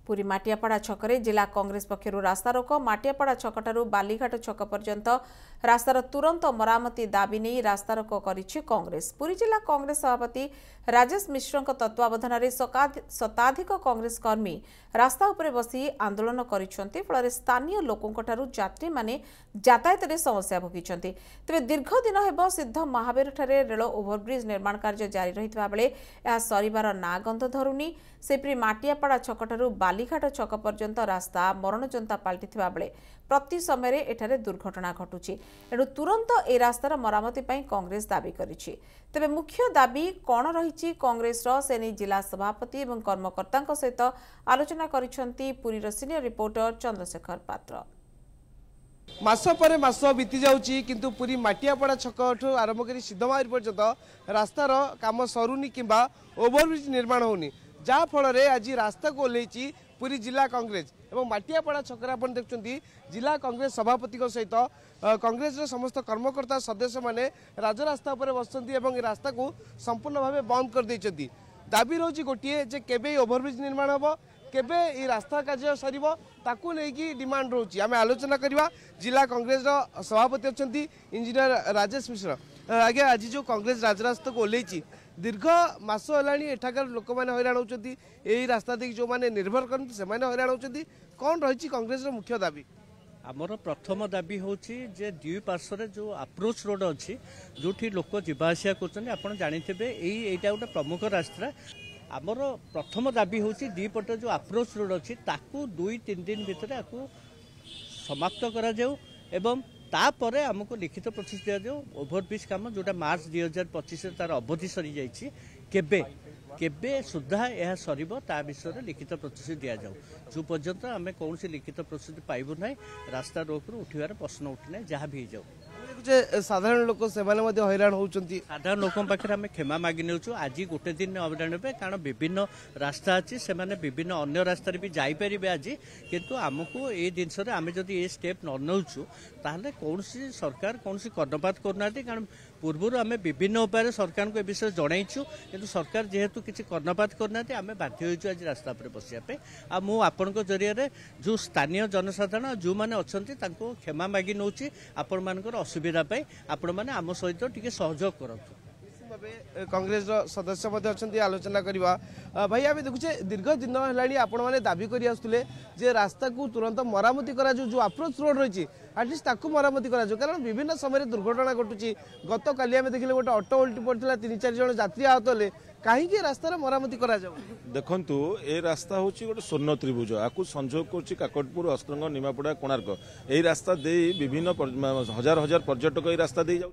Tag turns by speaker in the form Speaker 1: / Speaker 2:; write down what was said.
Speaker 1: पुरी माटियापाड़ा छकरे जिला कांग्रेस पक्षर रास्ता रोक माटियापाड़ा छकठारू बालीघाट छक पर्यंत रास्तार तुरंत मरामती दाबी नहीं रास्ता रोक करिछि कांग्रेस। पुरी जिला कांग्रेस सभापति राजेश मिश्र तत्वावधान में शताधिक कांग्रेस कर्मी रास्ता उपरे बसी आंदोलन करिसेंति फल स्थानीय लोकों यात्री माने यातायात रे समस्या भोगिछंति। तेबे दीर्घ दिन हेब सिद्ध महावीर ठारे रेल ओभरब्रिज निर्माण कार्य जारी रहितबा बेले यह सरिबार ना गंध धरुनी। सेपरी माटियापाड़ा छकठारू बालीघाट छक पर्यंत रास्ता मरणजंता पलटिथिबा बेले प्रति समय एठारे दुर्घटना घटुछि। एणु तुरंत ए रास्तार मरामती पई कांग्रेस दाबी करिछि। तेबे मुख्य दाबी कौन रही कांग्रेस सेनी जिला सभापति और कर्मकर्ता सहित आलोचना करिसेंति पुरीर सीनियर रिपोर्टर चंद्रशेखर पात्र।
Speaker 2: मास पर मास बीती जाउची किंतु पुरी माटियापाड़ा छक आरंभ करी सिद्धमारी पर्यंत रास्तार काम सरुनी किंबा ओभरब्रिज निर्माण होनी जहाँ फल आज रास्ता को ओल्लैची पुरी जिला कांग्रेस और माटियापाड़ा छकरे आप देखुं जिला कांग्रेस सभापति सहित कांग्रेस समस्त कर्मकर्ता सदस्य मैंने राजरास्ता पर बसती रास्ता को संपूर्ण भाव बंद कर देइछंती। दाबी रोची गोटे जे केबे ओभरब्रिज निर्माण हम केबे ये रास्ता कार्य सर ताकू नहीं डिमांड रोची आम आलोचना करवा। जिला कांग्रेस सभापति अच्छा इंजीनियर राजेश मिश्र आगे आज जो कांग्रेस राजरास्ता को ओल्लैची दीर्घ मास है एठाकार लोक मैंने हैरान होती यही रास्ता देखिए जो मैंने निर्भर करते से हैरान होती कौन रही कांग्रेस मुख्य दाबी।
Speaker 3: आमर प्रथम दाबी हूँ जे दुई पार्श्व जो अप्रोच रोड अच्छी जो लोक जावासिया कर जानते यहीटा गोटे प्रमुख रास्ता। आमर प्रथम दाबी हूँ दीपटे जो अप्रोच रोड अच्छी ताकू 2-3 दिन भितर आपको समाप्त करा जाऊ एवं तापरे आमको लिखित प्रतिश्रुति दिया जाऊ ओभरब्रिज काम जोटा मार्च 2025 तार अवधि सरी जाइए केबे केबे सुधा यह सरिबो ता विषय लिखित प्रतिश्रुति दिया जाऊ। जो पर्यंत आम कौन लिखित प्रतिश्रुति पाइबु ना रास्ता रोक उठार प्रश्न उठना जहाँ भी जाऊ।
Speaker 2: साधारण लोक से हैरान होती
Speaker 3: साधारण लोक पाखे आम क्षमा मागि नौ आज गोटे दिन हैरान हे कारण विभिन्न रास्ता अच्छी से विभिन्न अन्य रास्तार भी जापर आज किंतु आमको ये जिनस आम जब ये स्टेप न नौचु ताहले कौन सरकार कौन कर्णपात करना कारण पूर्वर आम विभिन्न उपाय सरकार को विषय जनईचु किंतु सरकार जेहेतु किसी कर्णपात करना आम बाध्य होइछु आज रास्ता पर बसिया आ मु आपण जरिए जो स्थानीय जनसाधारण जो मैंने अच्छा क्षमा मागि नौ आपण मानकर असुविधा आपण मैंने आम सहित टिके सहयोग करतु।
Speaker 2: कांग्रेस सदस्य अच्छा आलोचना करवा भाई आम देखुचे दीर्घ दिन है आपण मैंने दाबी कर आसुले जे रास्ता को तुरंत मरामती करा जो अप्रोच रोड रही आटलिस्ट ताकू मरामती करा कारण विभिन्न समय दुर्घटना घटुची। गत काली आम देखिले गोटे ऑटो उल्टी पड़ता 3-4 जन यात्री आहत होले कहीं रास्तार मरामती करा जाऊ।
Speaker 4: देखंतु ए रास्ता होची गोटे स्वर्ण त्रिभुज आकु संयोग करछि काकटपुर अस्त्रंग निमापड़ा कोणार्क। एही रास्ता दे विभिन्न हजार हजार पर्यटक ए रास्ता दे जाऊ।